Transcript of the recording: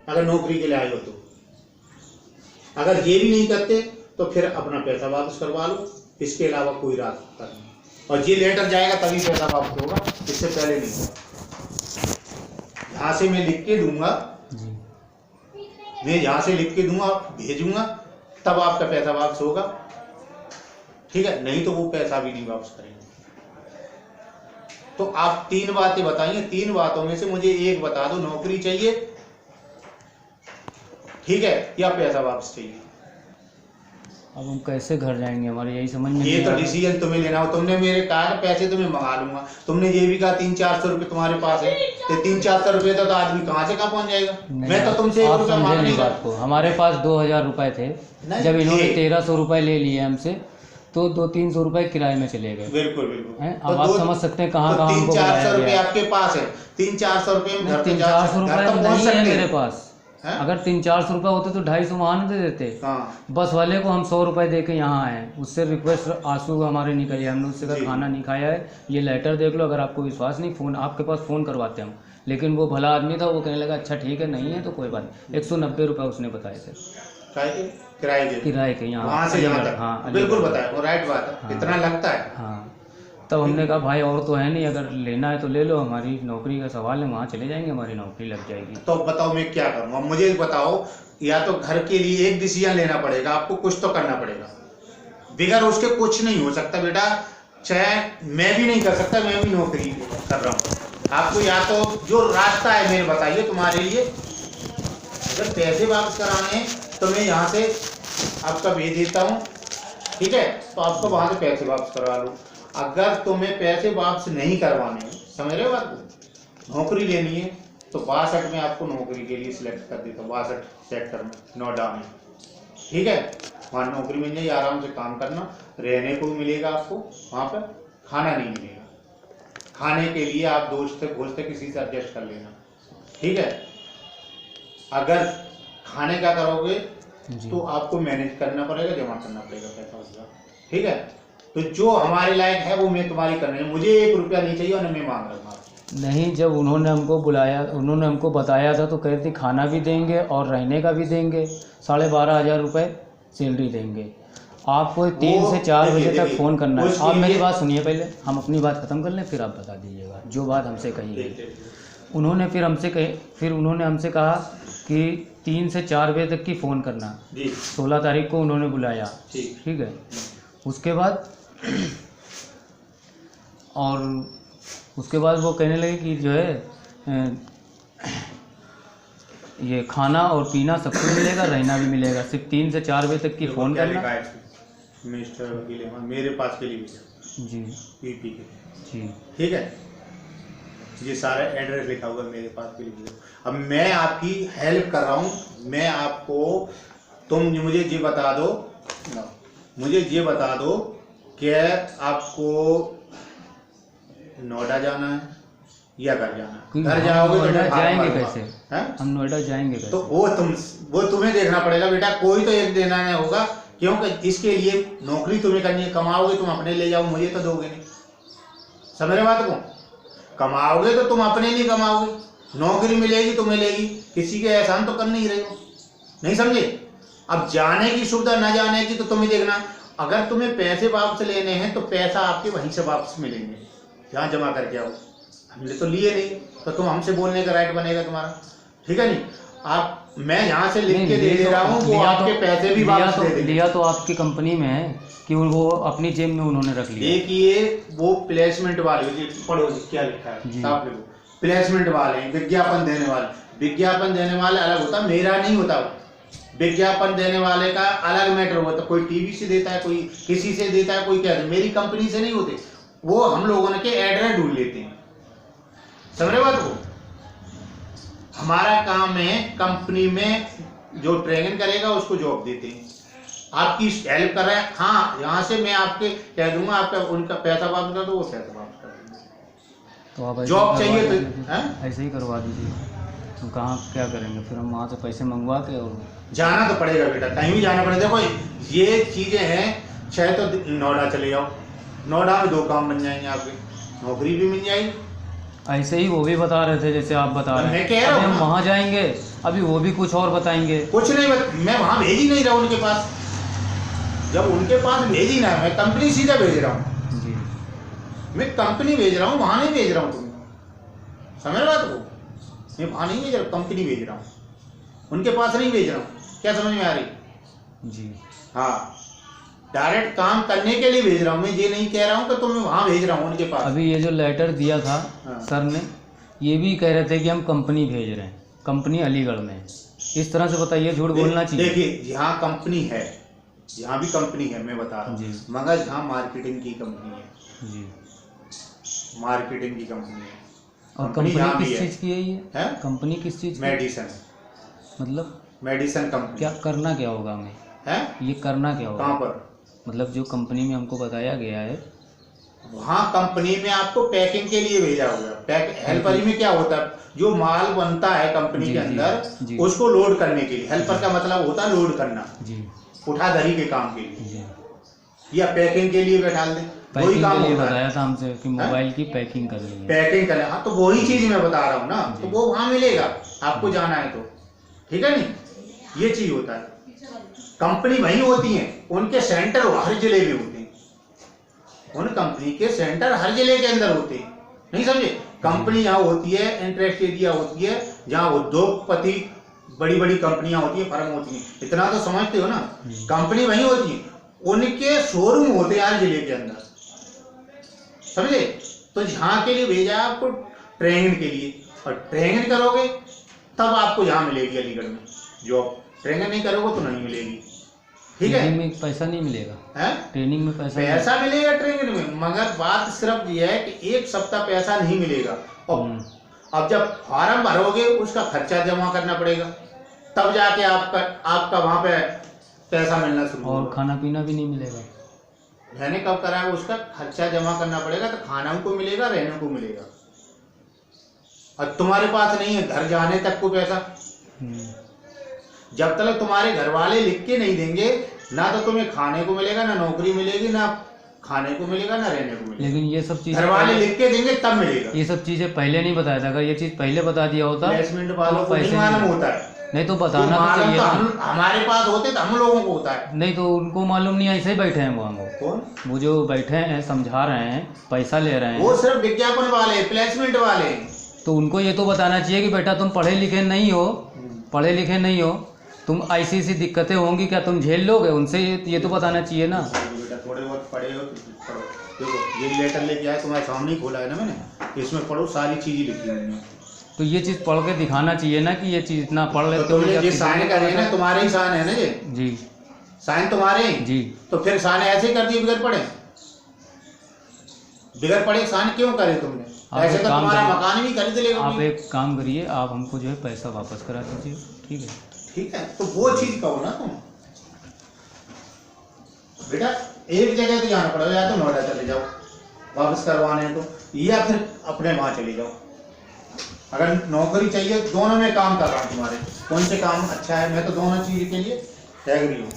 अगर नौकरी के लिए आए हो तो। अगर ये भी नहीं करते तो फिर अपना पैसा वापस करवा लो, इसके अलावा कोई रास्ता नहीं। और ये लेटर जाएगा तभी पैसा वापस होगा, इससे पहले नहीं होगा। यहाँ से मैं लिख के दूंगा, मैं यहाँ से लिख के दूंगा, भेजूंगा, तब आपका पैसा वापस होगा, ठीक है? नहीं तो वो पैसा भी नहीं वापस करेंगे। तो आप 3 बातें बताइए, 3 बातों में से मुझे एक बता दो, नौकरी चाहिए, ठीक है, या पैसा वापस चाहिए। अब हम कैसे घर जाएंगे, हमारे यही समझ में ये तो डिसीजन तुम्हें लेना हो। तुमने मेरे कहा ना पैसे तुम्हें मंगा लूंगा, तुमने ये भी कहा 300-400 रुपये तुम्हारे पास है, तो 300-400 रुपये तो आदमी कहाँ से कहाँ पहुंच जाएगा। मैं तो तुमसे 1 रुपया मांग नहीं रहा। हमारे पास 2000 रुपए थे, जब इन्होंने 1300 रुपए ले लिए हमसे, तो 200-300 रुपए किराए में चले गए। बिल्कुल बिल्कुल। अब आप समझ सकते हैं कहाँ कहाँ 300-400 रुपये आपके पास है, 300-400 रुपये में 300-400 रुपए नहीं है मेरे पास। अगर 300-400 रुपए होते तो 250 वहाँ नहीं दे देते। बस वाले को हम 100 रुपए दे के यहाँ आए, उससे रिक्वेस्ट आंसू हमारे निकले, हमने उससे कहा खाना नहीं खाया है, ये लेटर देख लो, अगर आपको विश्वास नहीं फ़ोन आपके पास फ़ोन करवाते हम। लेकिन वो भला आदमी था, वो कहने लगा अच्छा ठीक है, नहीं है तो कोई बात नहीं। 190 रुपये उसने बताए थे किराए के यहाँ से यहाँ तक। हाँ बिल्कुल बताया, वो राइट बात है, इतना लगता है। हाँ, तब हमने कहा भाई और तो है नहीं, अगर लेना है तो ले लो, हमारी नौकरी का सवाल है, वहाँ चले जाएंगे, हमारी नौकरी लग जाएगी। तो बताओ मैं क्या करूँ, अब मुझे बताओ। या तो घर के लिए एक डिसीजन लेना पड़ेगा, आपको कुछ तो करना पड़ेगा, बिगैर उसके कुछ नहीं हो सकता बेटा। चाहे मैं भी नहीं कर सकता, मैं भी नौकरी कर रहा हूँ। आपको या तो जो रास्ता है मेरे बताइए तुम्हारे लिए। अगर पैसे वापस कराने हैं तो मैं यहाँ से आपका भेज देता हूँ, ठीक है, तो आपको वहाँ से पैसे वापस करवा लो। अगर तुम्हें पैसे वापस नहीं करवाने हैं, समझ रहे हो बात को, नौकरी लेनी है, तो 62 में आपको नौकरी के लिए सिलेक्ट कर देता हूँ, 62 सेक्टर में, नोएडा में, ठीक है। वहाँ नौकरी मिल जाएगी, आराम से काम करना, रहने को भी मिलेगा आपको, वहाँ पर खाना नहीं मिलेगा। खाने के लिए आप दोस्त किसी से एडजस्ट कर लेना, ठीक है। अगर खाने का करोगे तो आपको मैनेज करना पड़ेगा, जमा करना पड़ेगा पैसा उसका, ठीक है। तो जो हमारे लायक है वो मैं तुम्हारी करनी है, मुझे 1 रुपया नहीं चाहिए और मैं मांग रहा हूँ। नहीं, जब उन्होंने हमको बुलाया, उन्होंने हमको बताया था तो कहते खाना भी देंगे और रहने का भी देंगे, 12,500 रुपये सैलरी देंगे। आपको 3 से 4 बजे तक फ़ोन करना है। आप मेरी बात सुनिए पहले, हम अपनी बात ख़त्म कर लें, फिर आप बता दीजिएगा जो बात हमसे कही गई। उन्होंने फिर उन्होंने हमसे कहा कि 3 से 4 बजे तक की फ़ोन करना। 16 तारीख को उन्होंने बुलाया, ठीक है। उसके बाद और उसके बाद वो कहने लगे कि जो है ये खाना और पीना सब कुछ मिलेगा, रहना भी मिलेगा, सिर्फ 3 से 4 बजे तक की फ़ोन करना। मिस्टर वकील मेरे पास के लिए जी पीपी के जी, ठीक है, ये सारा एड्रेस लिखा हुआ है मेरे पास के लिए। अब मैं आपकी हेल्प कर रहा हूँ, मैं आपको, तुम मुझे ये बता दो, कि आपको नोएडा जाना है या घर जाना है। घर जाओगे तो जाएंगे कैसे, हम नोएडा जाएंगे कैसे? तो वो तुम्हें देखना पड़ेगा बेटा, कोई तो एक देना नहीं होगा, क्योंकि इसके लिए नौकरी तुम्हें करनी है। कमाओगे तुम अपने ले जाओ, मुझे तो दोगे नहीं, समझ रहे बात को। कमाओगे तो तुम अपने लिए कमाओगे, नौकरी मिलेगी तो मिलेगी, किसी के एहसान तो कर नहीं रहे हो, नहीं समझे। अब जाने की सुविधा, न जाने की तो तुम्हें देखना। अगर तुम्हें पैसे वापस लेने हैं तो पैसा आपके वहीं से वापस मिलेंगे, जहाँ जमा करके आओ। हमने तो लिए नहीं, तो तुम हमसे बोलने का राइट बनेगा तुम्हारा, ठीक है। नहीं, आप, मैं यहाँ से लिख के दे रहा हूँ, वो आपके पैसे भी वापस दे देंगे। लिया तो आपकी कंपनी में है कि वो अपनी जेब में उन्होंने रख लिया। देखिए वो प्लेसमेंट वाले, पढ़ो क्या लिखा है, साफ लिखो, प्लेसमेंट वाले, विज्ञापन देने वाले। विज्ञापन देने वाले अलग होता, मेरा नहीं होता। विज्ञापन देने वाले का अलग मैटर होता, कोई टीवी से देता है, कोई किसी से देता है, कोई क्या, मेरी कंपनी से नहीं होते वो, हम लोगों ने के एड्रेस ढूंढ लेते हैं, समझ रहे बात को। हमारा काम है कंपनी में जो ट्रेनिंग करेगा उसको जॉब देते हैं, आपकी हेल्प कर रहे हैं। हाँ, यहाँ से मैं आपके कह दूंगा, आपका उनका पैसा वापस कर दो, वो पैसा वापस कर देंगे। तो आप जॉब चाहिए तो ऐसे ही करवा दीजिए, तो कहाँ क्या करेंगे फिर हम वहाँ से पैसे मंगवा के। और जाना तो पड़ेगा बेटा, कहीं भी जाना पड़ेगा। देखो ये चीज़ें हैं, चाहे तो नोएडा चले जाओ, नोएडा में 2 काम बन जाएंगे आपके, नौकरी भी मिल जाएगी। ऐसे ही वो भी बता रहे थे जैसे आप बता रहे हैं। मैं कह रहा हूँ हम वहाँ जाएंगे, अभी वो भी कुछ और बताएंगे। कुछ नहीं मैं वहाँ भेज ही नहीं रहा उनके पास। जब उनके पास भेज ही ना, मैं कंपनी सीधा भेज रहा हूँ जी। मैं कंपनी भेज रहा हूँ, वहाँ नहीं भेज रहा हूँ। तुम समझ रहा हो? मैं वहाँ नहीं भेज रहा हूँ, कंपनी भेज रहा हूँ, उनके पास नहीं भेज रहा हूँ। क्या समझ में आ रही? जी हाँ, डायरेक्ट काम करने के लिए भेज रहा हूँ। मैं ये नहीं कह रहा हूँ कि तुम्हें वहाँ भेज रहा हूँ उनके पास। अभी ये जो लेटर दिया था हाँ। सर ने, ये भी कह रहे थे कि हम कंपनी भेज रहे हैं, कंपनी अलीगढ़ में है। इस तरह से बताइए, झूठ बोलना चाहिए? देखिए, यहाँ कंपनी है, यहाँ भी कंपनी है, मैं बता रहा हूँ, मगर यहाँ मार्केटिंग की कंपनी है जी, मार्केटिंग की कंपनी है। और कंपनी किस चीज़ की है ये? है कंपनी किस चीज़ की? मेडिसन, मतलब मेडिसन कंपनी। क्या करना क्या होगा हमें? है ये करना क्या होगा? कहाँ पर? मतलब जो कंपनी में हमको बताया गया है, वहाँ कंपनी में आपको पैकिंग के लिए भेजा होगा। हेल्पर में क्या होता है, जो माल बनता है कंपनी जी, के जी, अंदर, जी। उसको लोड करने के लिए। हेल्पर का मतलब होता है लोड करना, जी उठाधरी के काम के लिए, जी। या पैकिंग के लिए बैठा दे, वही पैकिंग काम के लिए होता है। बताया था हमसे कि मोबाइल की पैकिंग करनी है। पैकिंग करना, हाँ, तो वही चीज मैं बता रहा हूँ ना, तो वो वहाँ मिलेगा आपको जाना है तो, ठीक है नहीं? ये चीज होता है। कंपनी वही होती है, उनके सेंटर हर जिले में होते हैं, उन कंपनी के सेंटर हर जिले के अंदर होते हैं, नहीं समझे? कंपनी यहाँ होती है, इंटरेस्ट एरिया होती है, जहाँ उद्योगपति बड़ी बड़ी कंपनियां होती हैं, फर्म होती हैं, इतना तो समझते हो ना। कंपनी वही होती है, उनके शोरूम होते हैं हर जिले के अंदर, समझे? तो यहाँ के लिए भेजा आपको ट्रेनिंग के लिए, और ट्रेनिंग करोगे तब आपको यहाँ मिलेगी अलीगढ़ में जॉब। ट्रेनिंग नहीं करोगे तो नहीं मिलेगी, ठीक है? ट्रेनिंग में पैसा नहीं मिलेगा? है? ट्रेनिंग में पैसा मिलेगा ट्रेनिंग में, मगर बात सिर्फ ये है कि एक सप्ताह पैसा नहीं मिलेगा। और अब जब फॉर्म भरोगे उसका खर्चा जमा करना पड़ेगा, तब जाके आपका वहाँ पे पैसा मिलना शुरू होगा। और खाना पीना भी नहीं मिलेगा? मैंने कब करा है, उसका खर्चा जमा करना पड़ेगा, तो खाना को मिलेगा, रहने को मिलेगा। और तुम्हारे पास नहीं है घर जाने तक को पैसा, जब तक तुम्हारे घर वाले लिख के नहीं देंगे, ना तो तुम्हें खाने को मिलेगा, ना नौकरी मिलेगी, ना खाने को मिलेगा, ना रहने को मिलेगा। लेकिन ये सब चीजें घर वाले लिख के देंगे तब मिलेगा। ये सब चीजें पहले नहीं बताया था? अगर ये चीज पहले बता दिया होता, प्लेसमेंट वालों को नहीं मालूम होता है। नहीं तो बताना तो तो चाहिए तो हमारे पास होते तो हम लोगों को होता है। नहीं तो उनको मालूम नहीं, ऐसे ही बैठे हैं वो। कौन? वो जो बैठे हैं समझा रहे हैं, पैसा ले रहे हैं, वो सिर्फ विज्ञापन वाले, प्लेसमेंट वाले। तो उनको ये तो बताना चाहिए कि बेटा तुम पढ़े लिखे नहीं हो, पढ़े लिखे नहीं हो, तुम ऐसी ऐसी दिक्कतें होंगी, क्या तुम झेल लोगे? उनसे ये तो बताना चाहिए ना। बेटा थोड़े बहुत पढ़े हो तो पढ़ो। देखो ये लेटर लेके आए, तुम्हारे सामने ही खोला है ना मैंने, इसमें पढ़ो, सारी चीजें लिखी हुई हैं। तो ये चीज़ पढ़ के दिखाना चाहिए ना कि ये चीज़ इतना पढ़ लेते तो तुमने जो साइन करे ना, तुम्हारे ही साइन है ना ये? जी, साइन तुम्हारे जी। तो फिर साइन ऐसे ही कर दिए बगैर पढ़े? बगैर पढ़े साइन क्यों करे तुमने? ऐसे तो तुम्हारा मकान भी खरीद लेगा। आप एक काम करिए, आप हमको जो है पैसा वापस करा दीजिए, ठीक है? ठीक है, तो वो चीज कहो ना तुम। बेटा एक जगह तो जाना पड़ेगा, या तो नोएडा चले जाओ वापस करवाने को, या फिर अपने वहां चले जाओ। अगर नौकरी चाहिए, दोनों में काम कर रहा हूँ तुम्हारे, कौन से काम अच्छा है? मैं तो दोनों चीज के लिए एग्री हूँ।